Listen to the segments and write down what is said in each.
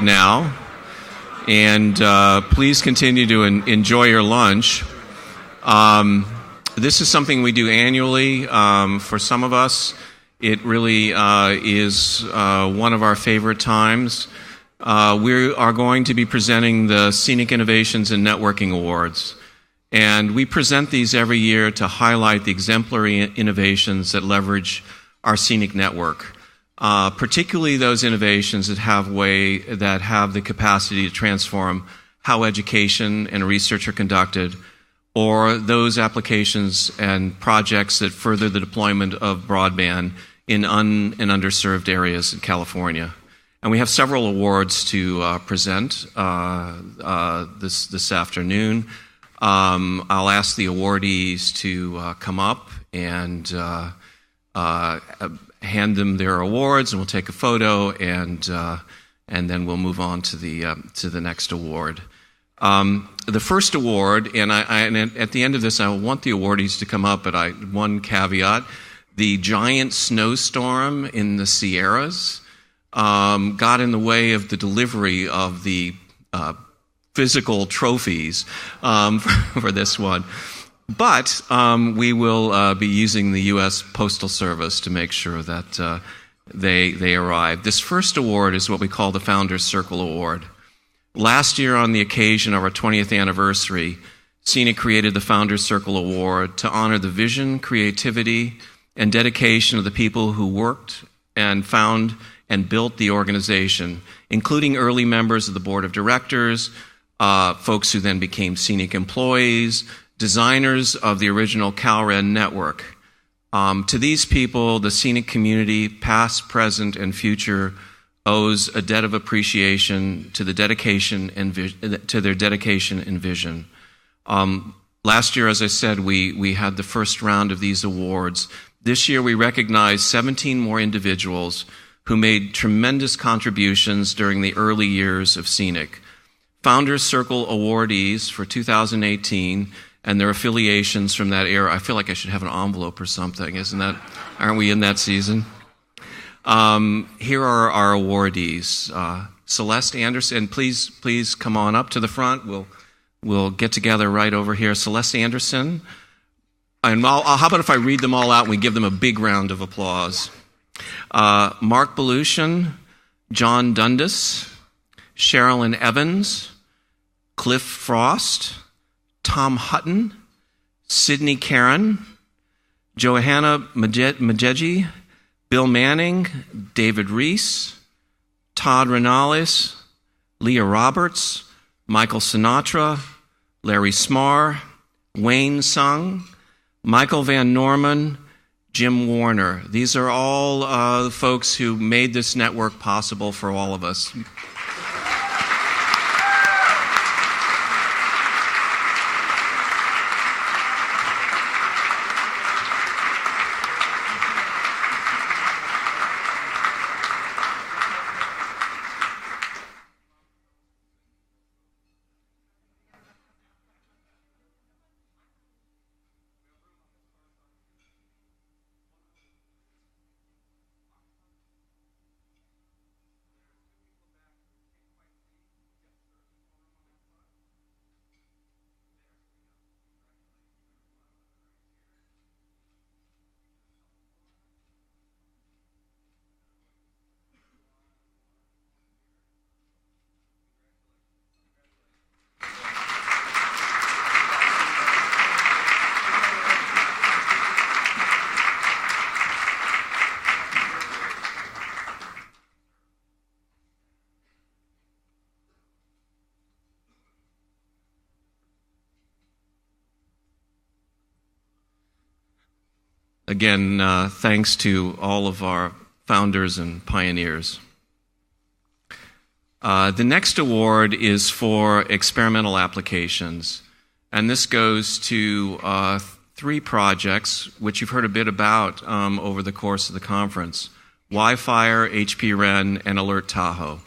now. And please continue to enjoy your lunch. This is something we do annually. For some of us, it really is one of our favorite times. We are going to be presenting the CENIC Innovations and Networking Awards. And we present these every year to highlight the exemplary innovations that leverage our CENIC network. Particularly those innovations that have the capacity to transform how education and research are conducted, or those applications and projects that further the deployment of broadband in and underserved areas in California. And we have several awards to present this afternoon. I'll ask the awardees to come up and hand them their awards, and we'll take a photo, and then we'll move on to the next award. The first award, and at the end of this, I want the awardees to come up, but one caveat: the giant snowstorm in the Sierras got in the way of the delivery of the physical trophies for this one. But we will be using the U.S. Postal Service to make sure that they arrive. This first award is what we call the Founders Circle Award. Last year, on the occasion of our 20th anniversary, CENIC created the Founders Circle Award to honor the vision, creativity, and dedication of the people who worked and found and built the organization, including early members of the board of directors, folks who then became CENIC employees, designers of the original CalREN network. To these people, the CENIC community, past, present, and future, owes a debt of appreciation to the dedication and to their dedication and vision. Last year, as I said, we had the first round of these awards. This year, we recognized 17 more individuals who made tremendous contributions during the early years of CENIC. Founders Circle awardees for 2018 and their affiliations from that era. I feel like I should have an envelope or something, aren't we in that season? Here are our awardees. Celeste Anderson, please come on up to the front. We'll get together right over here. Celeste Anderson. And how about if I read them all out and we give them a big round of applause? Mark Belushin, John Dundas, Sherilyn Evans, Cliff Frost, Tom Hutton, Sydney Karen, Johanna Majeji, Bill Manning, David Reese, Todd Renales, Leah Roberts, Michael Sinatra, Larry Smar, Wayne Sung, Michael Van Norman, Jim Warner. These are all the folks who made this network possible for all of us. Again, thanks to all of our founders and pioneers. The next award is for experimental applications, and this goes to 3 projects, which you've heard a bit about over the course of the conference: Wi-Fi, HPREN, and Alert Tahoe.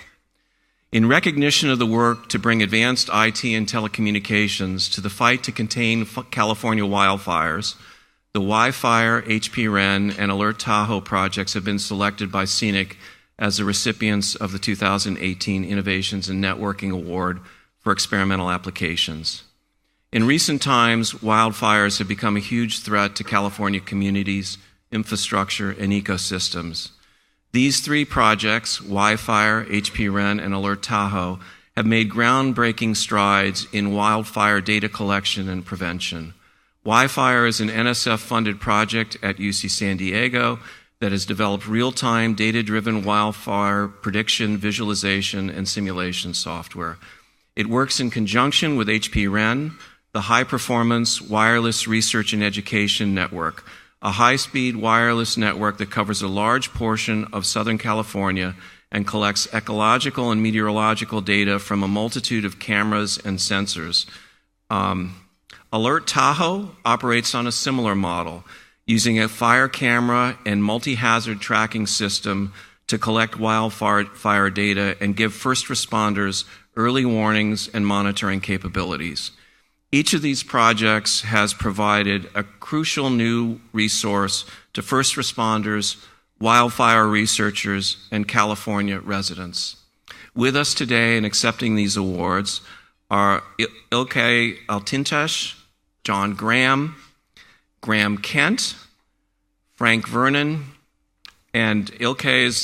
In recognition of the work to bring advanced IT and telecommunications to the fight to contain California wildfires, the Wi-Fi, HPREN, and Alert Tahoe projects have been selected by CENIC as the recipients of the 2018 Innovations in Networking Award for Experimental Applications. In recent times, wildfires have become a huge threat to California communities, infrastructure, and ecosystems. These three projects, WiFire, HP-REN, and Alert Tahoe, have made groundbreaking strides in wildfire data collection and prevention. WiFire is an NSF-funded project at UC San Diego that has developed real-time, data-driven wildfire prediction, visualization, and simulation software. It works in conjunction with HP-REN, the High-Performance Wireless Research and Education Network, a high-speed wireless network that covers a large portion of Southern California and collects ecological and meteorological data from a multitude of cameras and sensors. Alert Tahoe operates on a similar model, using a fire camera and multi-hazard tracking system to collect wildfire data and give first responders early warnings and monitoring capabilities. Each of these projects has provided a crucial new resource to first responders, wildfire researchers, and California residents. With us today and accepting these awards are Ilke Altintash, John Graham, Graham Kent, Frank Vernon, and Ilke is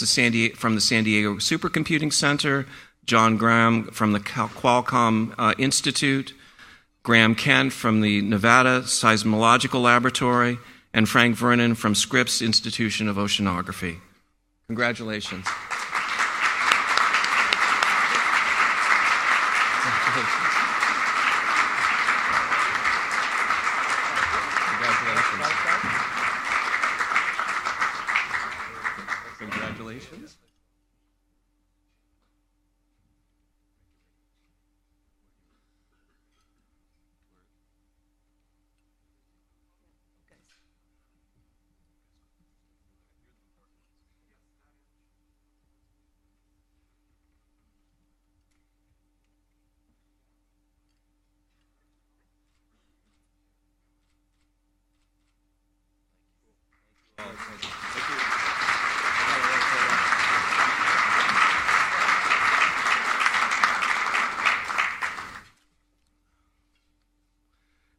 from the San Diego Supercomputing Center, John Graham from the Qualcomm Institute, Graham Kent from the Nevada Seismological Laboratory, and Frank Vernon from Scripps Institution of Oceanography. Congratulations. Congratulations.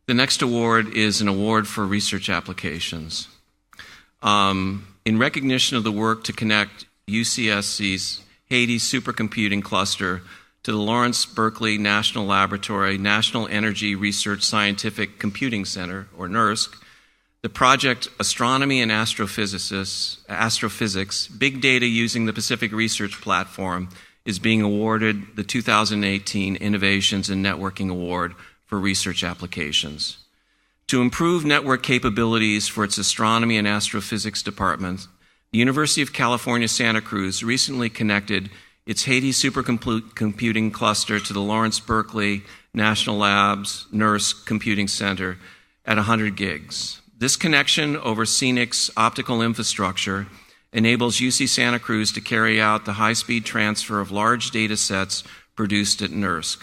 The next award is an award for research applications. In recognition of the work to connect UCSC's Haiti supercomputing cluster to the Lawrence Berkeley National Laboratory National Energy Research Scientific Computing Center, or NERSC, the project Astronomy and Astrophysics, Big Data Using the Pacific Research Platform, is being awarded the 2018 Innovations in Networking Award for research applications. To improve network capabilities for its astronomy and astrophysics department, the University of California, Santa Cruz recently connected its Haiti supercomputing cluster to the Lawrence Berkeley National Labs NERSC Computing Center at 100 gigs. This connection over CENIC's optical infrastructure enables UC Santa Cruz to carry out the high-speed transfer of large data sets produced at NERSC.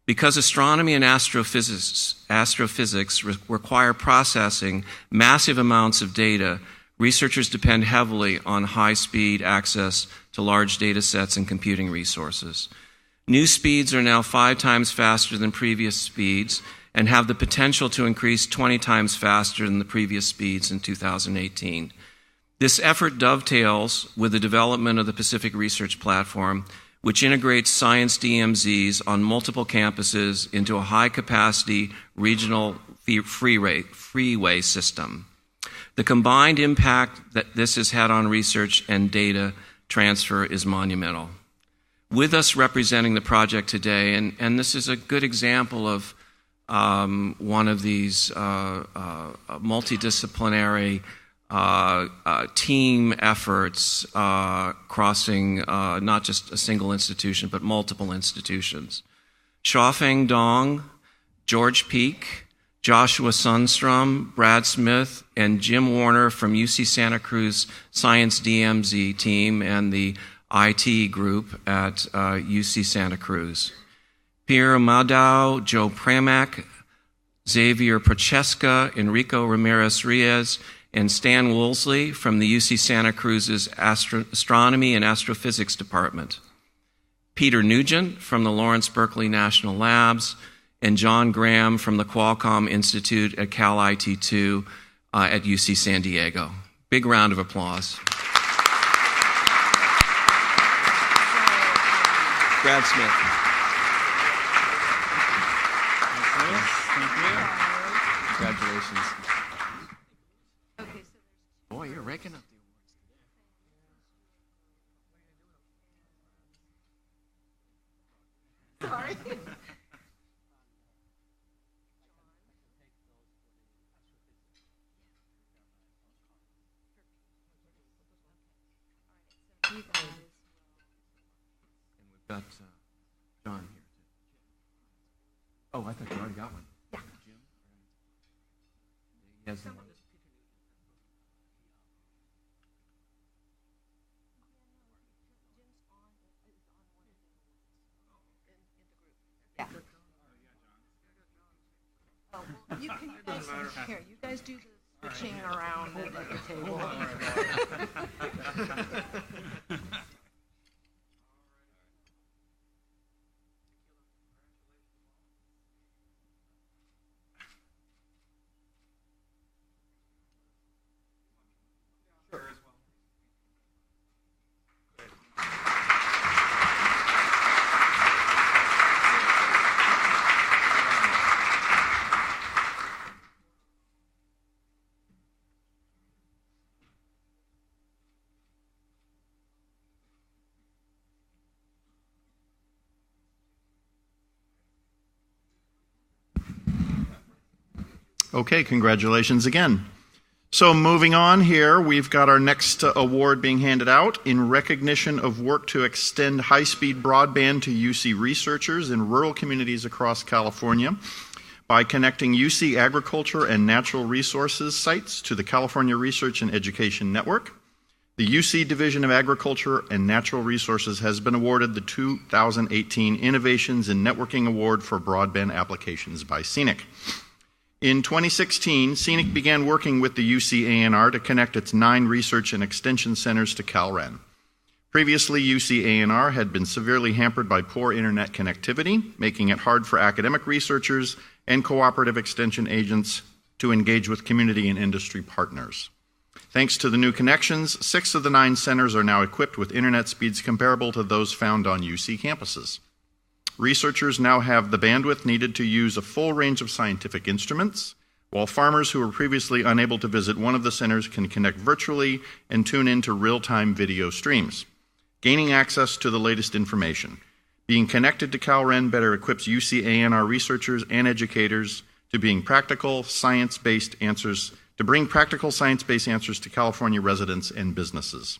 Because astronomy and astrophysics require processing massive amounts of data, researchers depend heavily on high-speed access to large data sets and computing resources. New speeds are now 5 times faster than previous speeds and have the potential to increase 20 times faster than the previous speeds in 2018. This effort dovetails with the development of the Pacific Research Platform, which integrates science DMZs on multiple campuses into a high-capacity regional freeway system. The combined impact that this has had on research and data transfer is monumental. With us representing the project today, and this is a good example of one of these multidisciplinary team efforts crossing not just a single institution, but multiple institutions. Xiaofeng Dong, George Peak, Joshua Sundstrom, Brad Smith, and Jim Warner from UC Santa Cruz Science DMZ team and the IT group at UC Santa Cruz. Pierre Madau, Joe Pramack, Xavier Procheska, Enrico Ramirez-Riez, and Stan Woolsey from the UC Santa Cruz's Astronomy and Astrophysics Department, Peter Nugent from the Lawrence Berkeley National Labs, and John Graham from the Qualcomm Institute at Cal IT2 at UC San Diego. Big round of applause. Brad Smith. Thank you. Congratulations. Boy, you're raking up the awards. Sorry. And we've got John here, too. Oh, I thought you already got one. Yeah. Jim? He has the one. Yeah. Oh, well, you guys here. You guys do the switching around at the table. Okay, congratulations again. So moving on here, we've got our next award being handed out in recognition of work to extend high-speed broadband to UC researchers in rural communities across California by connecting UC agriculture and natural resources sites to the California Research and Education Network. The UC Division of Agriculture and Natural Resources has been awarded the 2018 Innovations in Networking Award for Broadband Applications by CENIC. In 2016, CENIC began working with the UC ANR to connect its 9 research and extension centers to CalREN. Previously, UC ANR had been severely hampered by poor internet connectivity, making it hard for academic researchers and cooperative extension agents to engage with community and industry partners. Thanks to the new connections, 6 of the 9 centers are now equipped with internet speeds comparable to those found on UC campuses. Researchers now have the bandwidth needed to use a full range of scientific instruments, while farmers who were previously unable to visit one of the centers can connect virtually and tune into real-time video streams, gaining access to the latest information. Being connected to CalREN better equips UC ANR researchers and educators to bring practical science-based answers to California residents and businesses.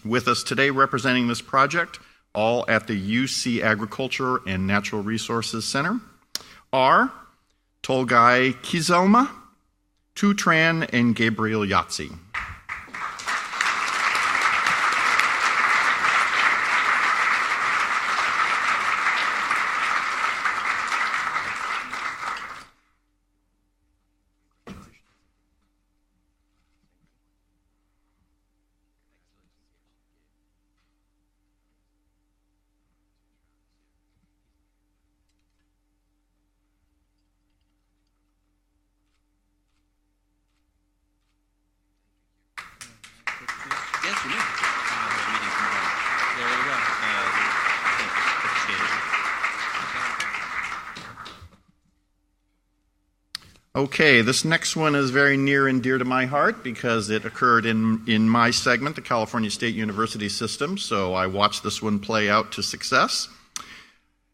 With us today representing this project, all at the UC Agriculture and Natural Resources Center, are Tolgai Kizelma, Tutran, and Gabriel Yatsi. Okay, this next one is very near and dear to my heart because it occurred in my segment, the California State University System, so I watched this one play out to success.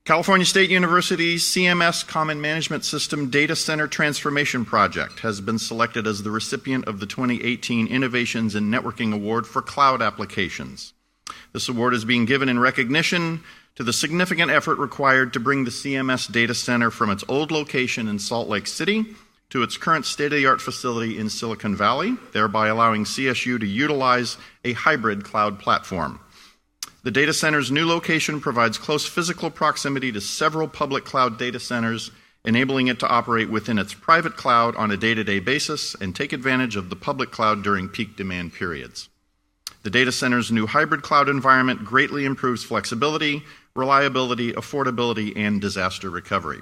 California State University's CMS Common Management System Data Center Transformation Project has been selected as the recipient of the 2018 Innovations in Networking Award for Cloud Applications. This award is being given in recognition to the significant effort required to bring the CMS data center from its old location in Salt Lake City to its current state-of-the-art facility in Silicon Valley, thereby allowing CSU to utilize a hybrid cloud platform. The data center's new location provides close physical proximity to several public cloud data centers enabling it to operate within its private cloud on a day-to-day basis and take advantage of the public cloud during peak demand periods. The data center's new hybrid cloud environment greatly improves flexibility, reliability, affordability, and disaster recovery.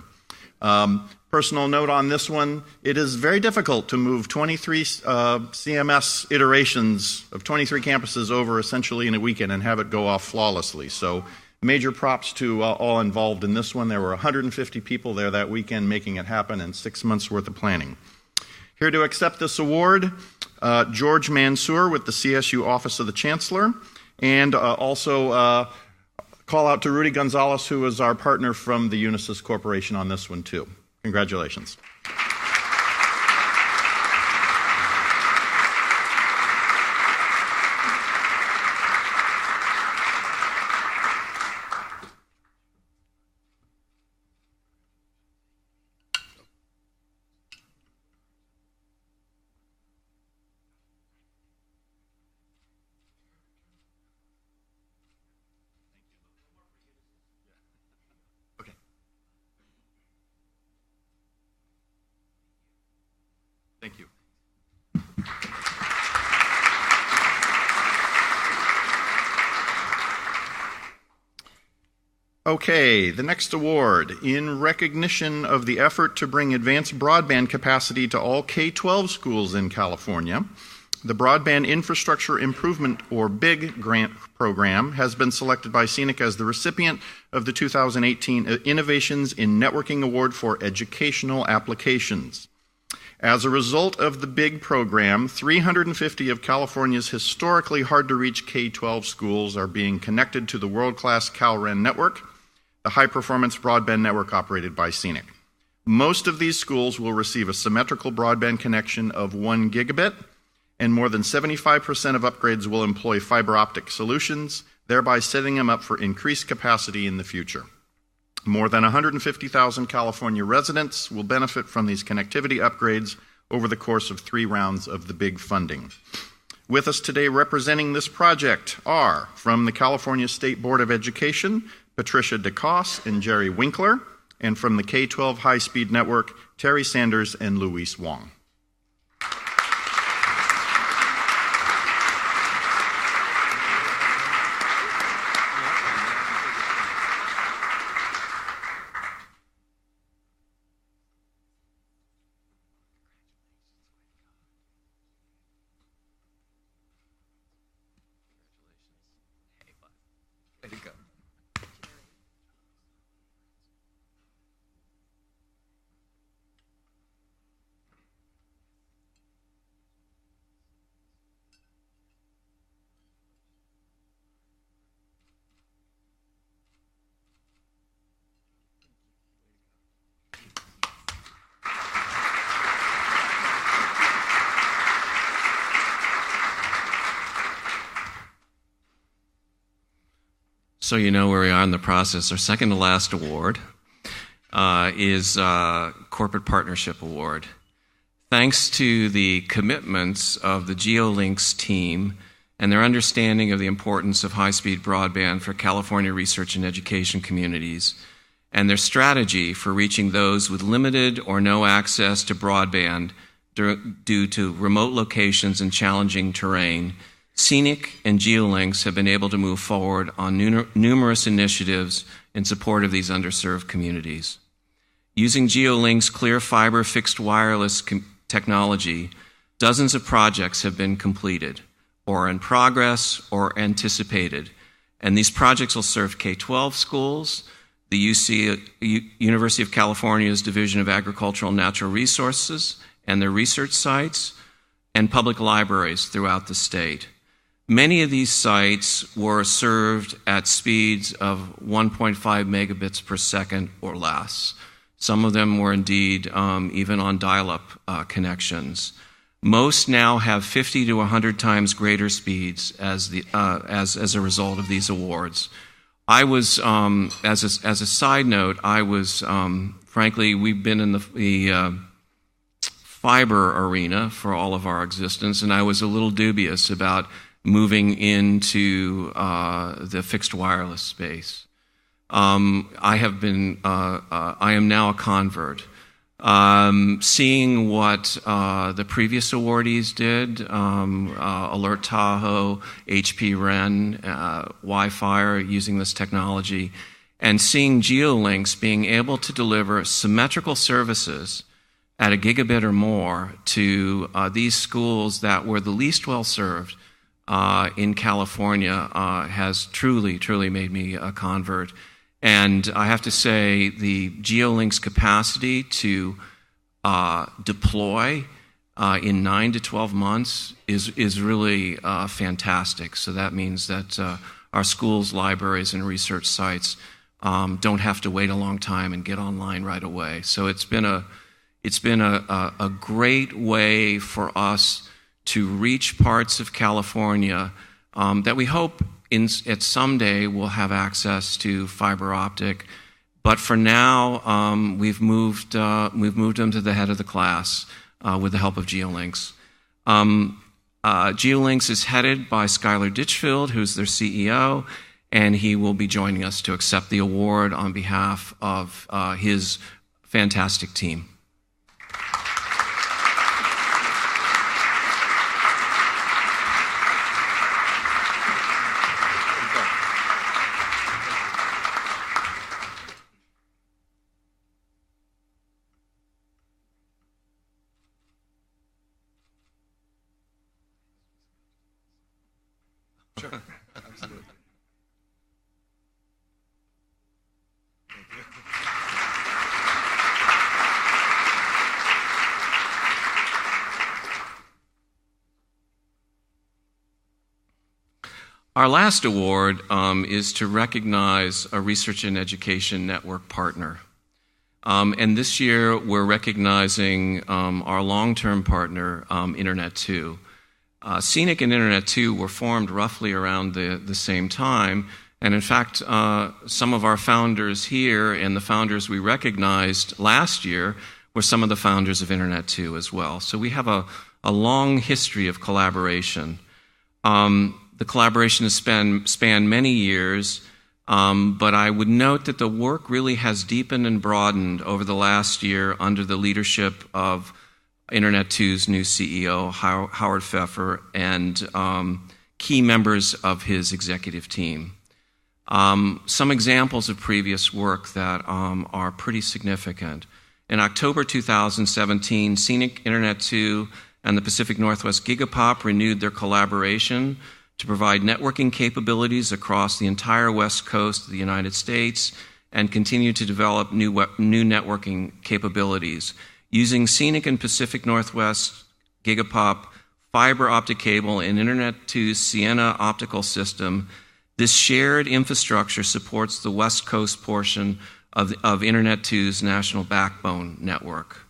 Personal note on this one, it is very difficult to move 23 CMS iterations of 23 campuses over essentially in a weekend and have it go off flawlessly. So major props to all involved in this one. There were 150 people there that weekend making it happen and 6 months worth of planning. Here to accept this award, George Mansour with the CSU Office of the Chancellor, and also call out to Rudy Gonzalez, who is our partner from the Unisys Corporation on this one too. Congratulations. Thank you. Okay, the next award. In recognition of the effort to bring advanced broadband capacity to all K-12 schools in California, the Broadband Infrastructure Improvement, or BIG, grant program has been selected by CENIC as the recipient of the 2018 Innovations in Networking Award for Educational Applications. As a result of the BIG program, 350 of California's historically hard-to-reach K-12 schools are being connected to the world-class CalREN network, the high-performance broadband network operated by CENIC. Most of these schools will receive a symmetrical broadband connection of 1 gigabit, and more than 75% of upgrades will employ fiber optic solutions, thereby setting them up for increased capacity in the future. More than 150,000 California residents will benefit from these connectivity upgrades over the course of 3 rounds of the BIG funding. With us today representing this project are, from the California State Board of Education, Patricia DeCoss and Jerry Winkler, and from the K-12 High Speed Network, Terry Sanders and Luis Wong. Way to go. So you know where we are in the process. Our second to last award is Corporate Partnership Award. Thanks to the commitments of the GeoLinks team and their understanding of the importance of high-speed broadband for California research and education communities, and their strategy for reaching those with limited or no access to broadband due to remote locations and challenging terrain, CENIC and GeoLinks have been able to move forward on numerous initiatives in support of these underserved communities. Using GeoLinks' clear fiber fixed wireless technology, dozens of projects have been completed, or in progress, or anticipated. And these projects will serve K-12 schools, the University of California's Division of Agricultural and Natural Resources and their research sites, and public libraries throughout the state. Many of these sites were served at speeds of 1.5 megabits per second or less. Some of them were indeed even on dial-up connections. Most now have 50 to 100 times greater speeds as a result of these awards. I was, as a side note, I was, frankly, we've been in the fiber arena for all of our existence, and I was a little dubious about moving into the fixed wireless space. I am now a convert. Seeing what the previous awardees did, Alert Tahoe, HP Ren, Wi-Fi using this technology, and seeing GeoLinks being able to deliver symmetrical services at a gigabit or more to these schools that were the least well served in California has truly made me a convert. And I have to say, the GeoLinks capacity to deploy in 9 to 12 months is really fantastic. So that means that our schools, libraries, and research sites don't have to wait a long time and get online right away. So it's been a great way for us to reach parts of California that we hope at someday we'll have access to fiber optic. But for now, we've moved them to the head of the class with the help of GeoLinks. GeoLinks is headed by Skylar Ditchfield, who's their CEO, and he will be joining us to accept the award on behalf of his fantastic team. Our last award is to recognize a research and education network partner. And this year, we're recognizing our long-term partner, Internet2. CENIC and Internet2 were formed roughly around the same time. And in fact, some of our founders here and the founders we recognized last year were some of the founders of Internet2 as well. So we have a long history of collaboration. The collaboration has spanned many years, but I would note that the work really has deepened and broadened over the last year under the leadership of Internet2's new CEO, Howard Pfeffer, and key members of his executive team. Some examples of previous work that are pretty significant. In October 2017, CENIC, Internet2, and the Pacific Northwest Gigapop renewed their collaboration to provide networking capabilities across the entire West Coast of the United States and continue to develop new networking capabilities. Using CENIC and Pacific Northwest Gigapop fiber optic cable and Internet2's Sienna optical system, this shared infrastructure supports the West Coast portion of Internet2's national backbone network.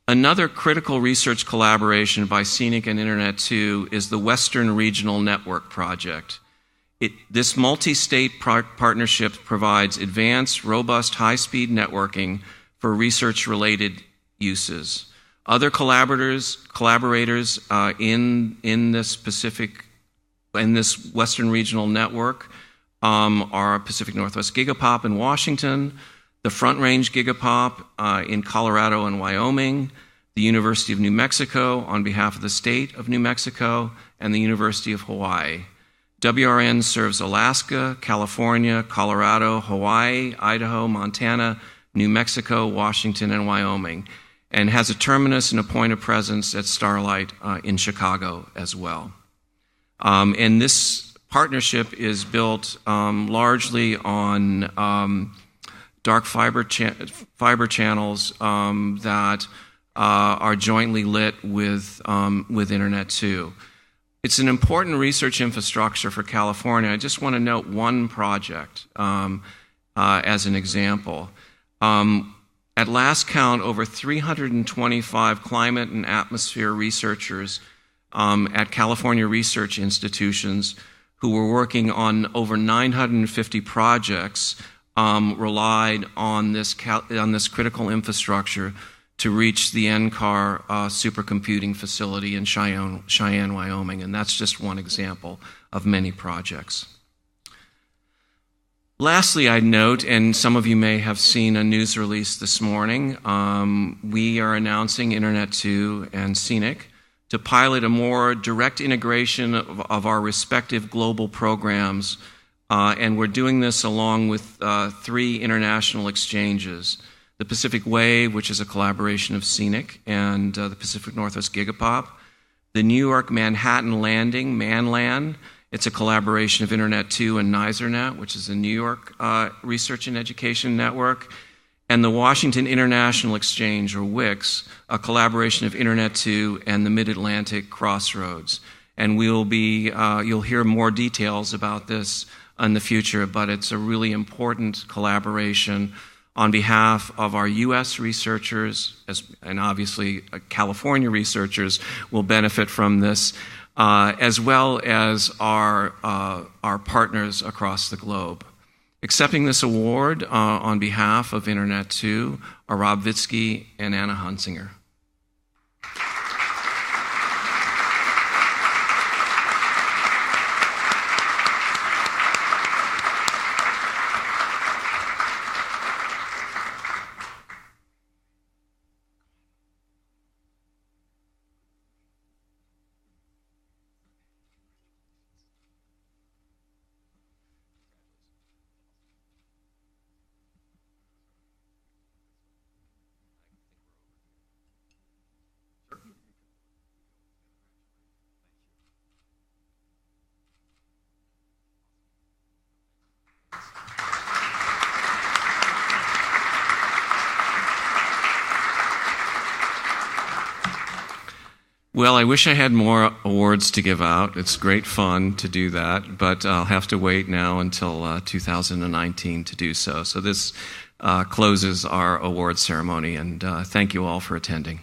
Another critical research collaboration by CENIC and Internet2 is the Western Regional Network Project. This multi-state partnership provides advanced, robust, high-speed networking for research-related uses. Other collaborators in this Western Regional Network are Pacific Northwest Gigapop in Washington, the Front Range Gigapop in Colorado and Wyoming, the University of New Mexico on behalf of the state of New Mexico, and the University of Hawaii. WRN serves Alaska, California, Colorado, Hawaii, Idaho, Montana, New Mexico, Washington, and Wyoming, and has a terminus and a point of presence at Starlight in Chicago as well. And this partnership is built largely on dark fiber channels that are jointly lit with Internet2. It's an important research infrastructure for California. I just want to note one project as an example. At last count, over 325 climate and atmosphere researchers at California research institutions who were working on over 950 projects relied on this critical infrastructure to reach the NCAR supercomputing facility in Cheyenne, Wyoming, and that's just one example of many projects. Lastly, I'd note, and some of you may have seen a news release this morning, we are announcing Internet 2 and CENIC to pilot a more direct integration of our respective global programs, and we're doing this along with 3 international exchanges. The Pacific Wave, which is a collaboration of CENIC and the Pacific Northwest Gigapop. The New York Manhattan Landing, ManLAN. It's a collaboration of Internet 2 and NYSERNet, which is a New York research and education network. And the Washington International Exchange, or WIX, a collaboration of Internet 2 and the Mid-Atlantic Crossroads. And you'll hear more details about this in the future, but it's a really important collaboration on behalf of our U.S. researchers, and obviously California researchers will benefit from this, as well as our partners across the globe. Accepting this award on behalf of Internet 2 are Rob Vitsky and Anna Hunsinger. Well, I wish I had more awards to give out. It's great fun to do that, but I'll have to wait now until 2019 to do so. So this closes our award ceremony, and thank you all for attending.